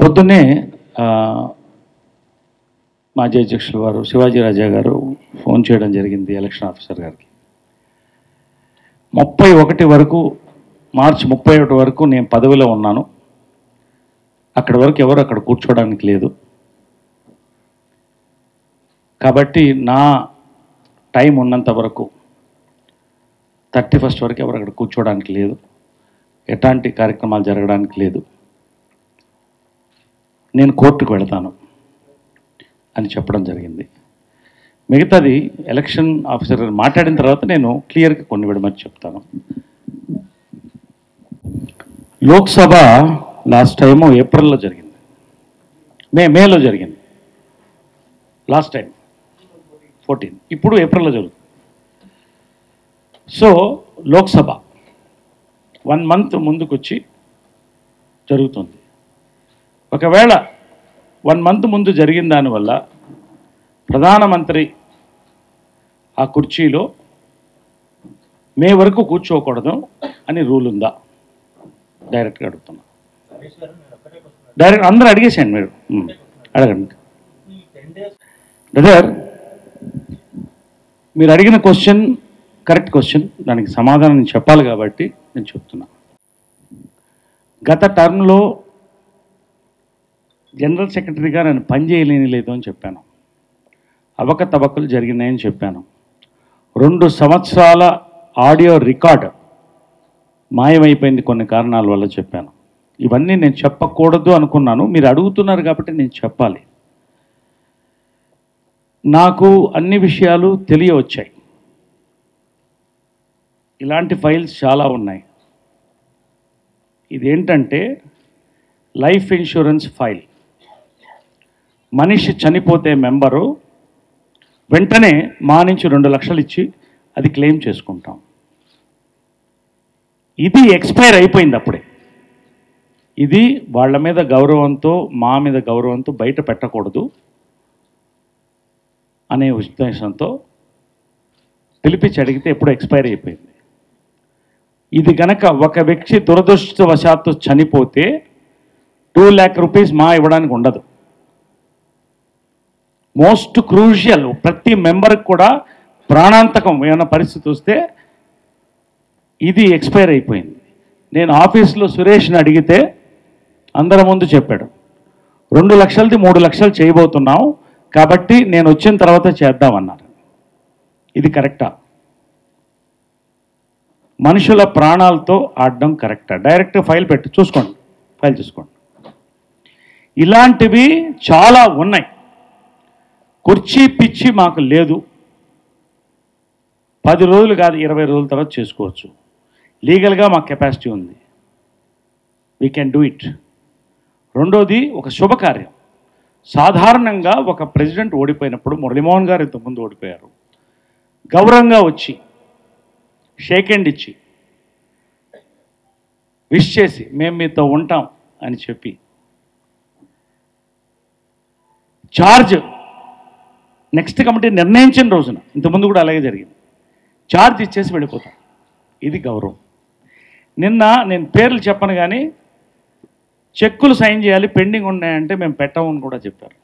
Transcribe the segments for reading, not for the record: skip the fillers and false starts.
పొద్దున్నే మాజీ అధ్యక్షుల వారు శివాజీ రాజా గారు ఫోన్ చేయడం జరిగింది ఎలక్షన్ ఆఫీసర్ గారికి. 31 వరకు, మార్చి 31 వరకు నేను పదవిలో ఉన్నాను, అక్కడి వరకు ఎవరు అక్కడ కూర్చోవడానికి లేదు, కాబట్టి నా టైం ఉన్నంత వరకు 31 వరకు ఎవరు అక్కడ కూర్చోవడానికి లేదు, ఎలాంటి కార్యక్రమాలు జరగడానికి లేదు, నేను కోర్టుకు వెళతాను అని చెప్పడం జరిగింది. మిగతాది ఎలక్షన్ ఆఫీసర్ మాట్లాడిన తర్వాత నేను క్లియర్గా కొన్ని విడమని చెప్తాను. లోక్సభ లాస్ట్ టైము ఏప్రిల్లో జరిగింది, మేలో జరిగింది. లాస్ట్ టైం 14, ఇప్పుడు ఏప్రిల్లో జరుగుతుంది. సో లోక్సభ 1 మంత్ ముందుకొచ్చి జరుగుతుంది. ఒకవేళ 1 మంత్ ముందు జరిగిన దానివల్ల ప్రధానమంత్రి ఆ కుర్చీలో మే వరకు కూర్చోకూడదు అని రూల్ ఉందా? డైరెక్ట్గా అడుగుతున్నా. డైరెక్ట్ అందరూ అడిగేసేయండి, మీరు అడగండి. బ్రదర్, మీరు అడిగిన క్వశ్చన్ కరెక్ట్ క్వశ్చన్, దానికి సమాధానం నేను చెప్పాలి కాబట్టి నేను చెప్తున్నా. గత టర్మ్లో జనరల్ సెక్రటరీగా నేను పనిచేయలేని లేదు అని చెప్పాను, అవకతవకలు జరిగినాయని చెప్పాను. 2 సంవత్సరాల ఆడియో రికార్డ్ మాయమైపోయింది కొన్ని కారణాల వల్ల చెప్పాను. ఇవన్నీ నేను చెప్పకూడదు అనుకున్నాను, మీరు అడుగుతున్నారు కాబట్టి నేను చెప్పాలి. నాకు అన్ని విషయాలు తెలియవచ్చాయి. ఇలాంటి ఫైల్స్ చాలా ఉన్నాయి. ఇదేంటంటే లైఫ్ ఇన్సూరెన్స్ ఫైల్. మనిషి చనిపోతే మెంబరు వెంటనే మా నుంచి 2 లక్షలు ఇచ్చి అది క్లెయిమ్ చేసుకుంటాం. ఇది ఎక్స్పైర్ అయిపోయింది అప్పుడే. ఇది వాళ్ళ మీద గౌరవంతో, మా మీద గౌరవంతో బయట పెట్టకూడదు అనే ఉద్దేశంతో పిలిపించి అడిగితే ఎప్పుడు ఎక్స్పైర్ అయిపోయింది. ఇది గనక ఒక వ్యక్తి దురదృష్టవశాత్తు చనిపోతే 2 లక్షల రూపీస్ మా ఇవ్వడానికి ఉండదు. మోస్ట్ క్రూషియల్, ప్రతి మెంబర్కి కూడా ప్రాణాంతకం ఏమైనా పరిస్థితి వస్తే ఇది ఎక్స్పైర్ అయిపోయింది. నేను ఆఫీస్లో సురేష్ని అడిగితే అందరి ముందు చెప్పాడు, 2 లక్షలది 3 లక్షలు చేయబోతున్నాం, కాబట్టి నేను వచ్చిన తర్వాత చేద్దామన్నారు. ఇది కరెక్టా? మనుషుల ప్రాణాలతో ఆడడం కరెక్టా? డైరెక్ట్ ఫైల్ పెట్టి చూసుకోండి, ఫైల్ చూసుకోండి. ఇలాంటివి చాలా ఉన్నాయి. కుర్చీ పిచ్చి మాకు లేదు. 10 రోజులు కాదు, 20 రోజుల తర్వాత చేసుకోవచ్చు. లీగల్గా మాకు కెపాసిటీ ఉంది, వీ కెన్ డూ ఇట్. రెండోది, ఒక శుభకార్యం. సాధారణంగా ఒక ప్రెసిడెంట్ ఓడిపోయినప్పుడు, మురళీమోహన్ గారు ఇంతకుముందు ఓడిపోయారు, గౌరవంగా వచ్చి షేక్ హ్యాండ్ ఇచ్చి విష్ చేసి మేము మీతో ఉంటాం అని చెప్పి చార్జ్ నెక్స్ట్ కమిటీ నిర్ణయించిన రోజున, ఇంతకుముందు కూడా అలాగే జరిగింది, చార్జ్ ఇచ్చేసి వెళ్ళిపోతాం. ఇది గౌరవం. నిన్న నేను పేర్లు చెప్పను కానీ చెక్కులు సైన్ చేయాలి, పెండింగ్ ఉన్నాయంటే మేము పెట్టమని కూడా చెప్పారు.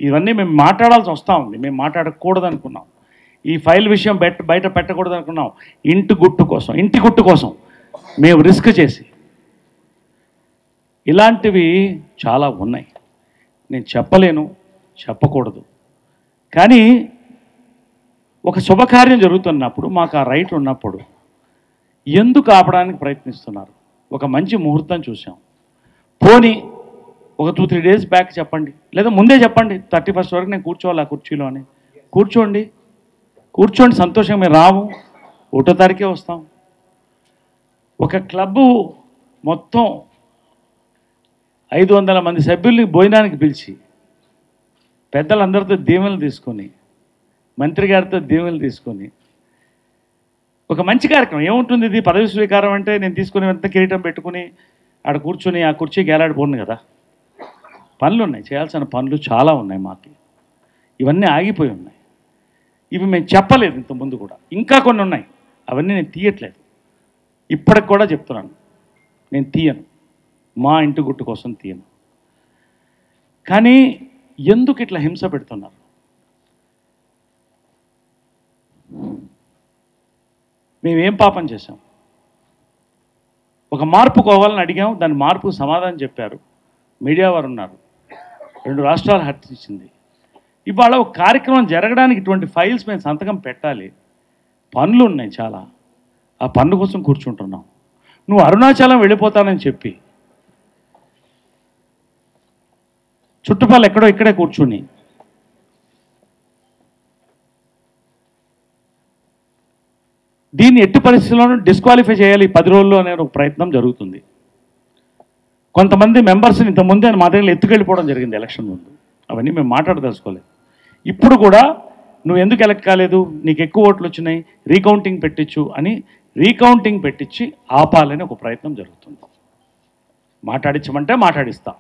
ఇవన్నీ మేము మాట్లాడాల్సి వస్తూ ఉంది. మేము మాట్లాడకూడదు అనుకున్నాం, ఈ ఫైల్ విషయం బయట పెట్టకూడదు అనుకున్నాం. ఇంటి గుట్టు కోసం మేము రిస్క్ చేసి, ఇలాంటివి చాలా ఉన్నాయి. నేను చెప్పలేను, చెప్పకూడదు. కానీ ఒక శుభకార్యం జరుగుతున్నప్పుడు, మాకు ఆ రైట్ ఉన్నప్పుడు ఎందుకు ఆపడానికి ప్రయత్నిస్తున్నారు? ఒక మంచి ముహూర్తం చూసాం, పోనీ ఒక 2-3 డేస్ బ్యాక్ చెప్పండి, లేదా ముందే చెప్పండి 31 వరకు నేను కూర్చోవాలి ఆ కుర్చీలో అని. కూర్చోండి సంతోషంగా. మేము రాము, 1వ తారీఖే వస్తాం. ఒక క్లబ్బు మొత్తం 500 మంది సభ్యుల్ని భోజనానికి పిలిచి, పెద్దలందరితో దీవెనలు తీసుకొని, మంత్రి గారితో దీవెనలు తీసుకొని, ఒక మంచి కార్యక్రమం. ఏముంటుంది ఇది? పదవి స్వీకారం అంటే నేను తీసుకుని వెంటనే కిరీటం పెట్టుకుని ఆడ కూర్చొని ఆ కుర్చీకి ఏలాడిపోను కదా. పనులు ఉన్నాయి, చేయాల్సిన పనులు చాలా ఉన్నాయి మాకు. ఇవన్నీ ఆగిపోయి ఉన్నాయి. ఇవి మేము చెప్పలేదు ఇంతకుముందు కూడా, ఇంకా కొన్ని ఉన్నాయి, అవన్నీ నేను తీయట్లేదు. ఇప్పటికి కూడా చెప్తున్నాను, నేను తీయను, మా ఇంటి గుట్టు కోసం తీయను. కానీ ఎందుకు ఇట్లా హింస పెడుతున్నారు? మేమేం పాపం చేశాం? ఒక మార్పు కోవాలని అడిగాం, దాని మార్పుకు సమాధానం చెప్పారు. మీడియా వారు ఉన్నారు, 2 రాష్ట్రాలు హర్షించింది. ఇవాళ ఒక కార్యక్రమం జరగడానికి ఇటువంటి ఫైల్స్ మేము సంతకం పెట్టాలి, పనులు ఉన్నాయి చాలా, ఆ పనుల కోసం కూర్చుంటున్నాం. నువ్వు అరుణాచలం వెళ్ళిపోతానని చెప్పి చుట్టుపక్కల ఎక్కడో ఇక్కడే కూర్చుని దీన్ని ఎట్టి పరిస్థితుల్లోనూ డిస్క్వాలిఫై చేయాలి 10 రోజుల్లో అనే ఒక ప్రయత్నం జరుగుతుంది. కొంతమంది మెంబర్స్ని ఇంతకుముందే మా దగ్గర ఎత్తుకెళ్ళిపోవడం జరిగింది ఎలక్షన్ ముందు. అవన్నీ మేము మాట్లాడదలుచుకోలేదు. ఇప్పుడు కూడా నువ్వు ఎందుకు ఎలక్ట్ కాలేదు, నీకు ఎక్కువ ఓట్లు వచ్చినాయి, రీకౌంటింగ్ పెట్టించు అని రీకౌంటింగ్ పెట్టించి ఆపాలని ఒక ప్రయత్నం జరుగుతుంది. మాట్లాడించమంటే మాట్లాడిస్తా,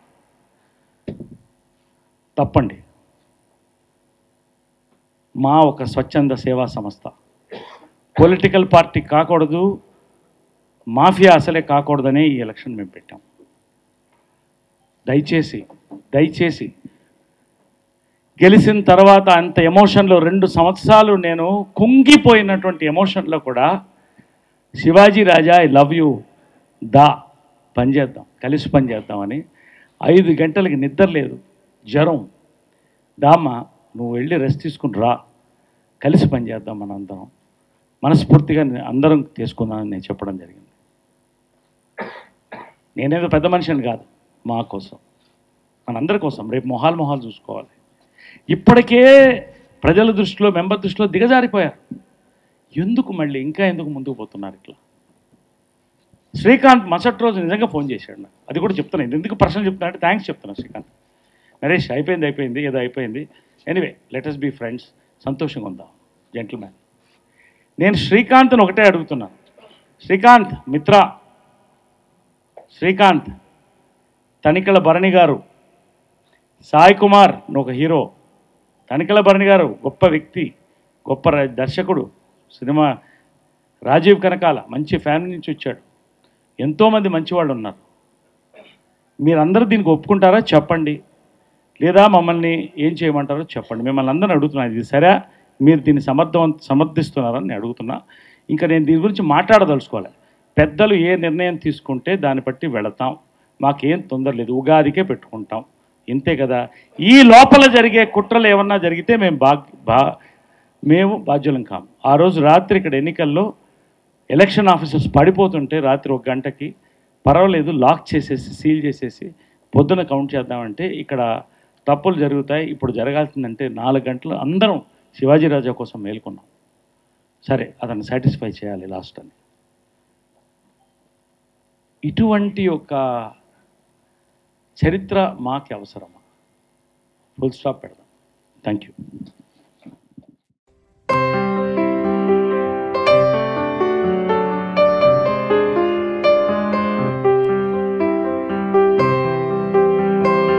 తప్పండి. మా ఒక స్వచ్ఛంద సేవా సంస్థ, పొలిటికల్ పార్టీ కాకూడదు, మాఫియా అసలే కాకూడదనే ఈ ఎలక్షన్ మేము పెట్టాం. దయచేసి గెలిచిన తర్వాత అంత ఎమోషన్లో 2 సంవత్సరాలు నేను కుంగిపోయినటువంటి ఎమోషన్లో కూడా శివాజీ రాజా ఐ లవ్ యూ, దా పనిచేద్దాం, కలిసి పనిచేద్దామని 5 గంటలకి నిద్ర లేదు, జ్వరం, దామ్మా నువ్వు వెళ్ళి రెస్ట్ తీసుకుని రా, కలిసి పనిచేద్దాం మనందరం, మనస్ఫూర్తిగా అందరం తీసుకుందామని నేను చెప్పడం జరిగింది. నేనేదో పెద్ద మనిషిని కాదు, మా కోసం, మనందరి కోసం. రేపు మొహాలు చూసుకోవాలి. ఇప్పటికే ప్రజల దృష్టిలో, మెంబర్ దృష్టిలో దిగజారిపోయారు. ఎందుకు మళ్ళీ ఇంకా ఎందుకు ముందుకు పోతున్నారు ఇట్లా? శ్రీకాంత్ మరుసటి రోజు నిజంగా ఫోన్ చేశాడు నాకు, అది కూడా చెప్తున్నాను. ఎందుకు ప్రశ్న చెప్తున్నా అంటే థ్యాంక్స్ చెప్తున్నాను శ్రీకాంత్. నరేష్ అయిపోయింది, ఏదో అయిపోయింది, anyway let us be friends, సంతోషంగా ఉందాం, జెంటిల్మ్యాన్. నేను శ్రీకాంత్ని ఒకటే అడుగుతున్నాను, శ్రీకాంత్ మిత్ర, శ్రీకాంత్, తనికెళ్ళ భరణి గారు, సాయి కుమార్ నువ్వు ఒక హీరో, తనికెళ్ళ భరణి గారు గొప్ప వ్యక్తి, గొప్ప దర్శకుడు, సినిమా రాజీవ్ కనకాల మంచి ఫ్యామిలీ నుంచి వచ్చాడు, ఎంతోమంది మంచివాళ్ళు ఉన్నారు. మీరందరూ దీనికి ఒప్పుకుంటారా చెప్పండి, లేదా మమ్మల్ని ఏం చేయమంటారో చెప్పండి. మిమ్మల్ని అందరిని అడుగుతున్నాను, ఇది సరే, మీరు దీన్ని సమర్థిస్తున్నారని నేను అడుగుతున్నా. ఇంకా నేను దీని గురించి మాట్లాడదలుచుకోవాలి. పెద్దలు ఏ నిర్ణయం తీసుకుంటే దాన్ని బట్టి వెళతాం, మాకేం తొందర లేదు, ఉగాదికే పెట్టుకుంటాం, ఇంతే కదా. ఈ లోపల జరిగే కుట్రలు ఏమన్నా జరిగితే మేము బాధ్యులం కాము. ఆ రోజు రాత్రి ఇక్కడ ఎన్నికల్లో ఎలక్షన్ ఆఫీసర్స్ పడిపోతుంటే రాత్రి 1 గంటకి పర్వాలేదు లాక్ చేసేసి సీల్ చేసేసి పొద్దున కౌంట్ చేద్దామంటే ఇక్కడ తప్పులు జరుగుతాయి. ఇప్పుడు జరగాల్సిందంటే 4 గంటలు అందరం శివాజీరాజా కోసం మేల్కొన్నాం. సరే అతన్ని సాటిస్ఫై చేయాలి లాస్ట్ అని. ఇటువంటి ఒక చరిత్ర మాకు అవసరమా? ఫుల్ స్టాప్ పెడదాం. Thank you.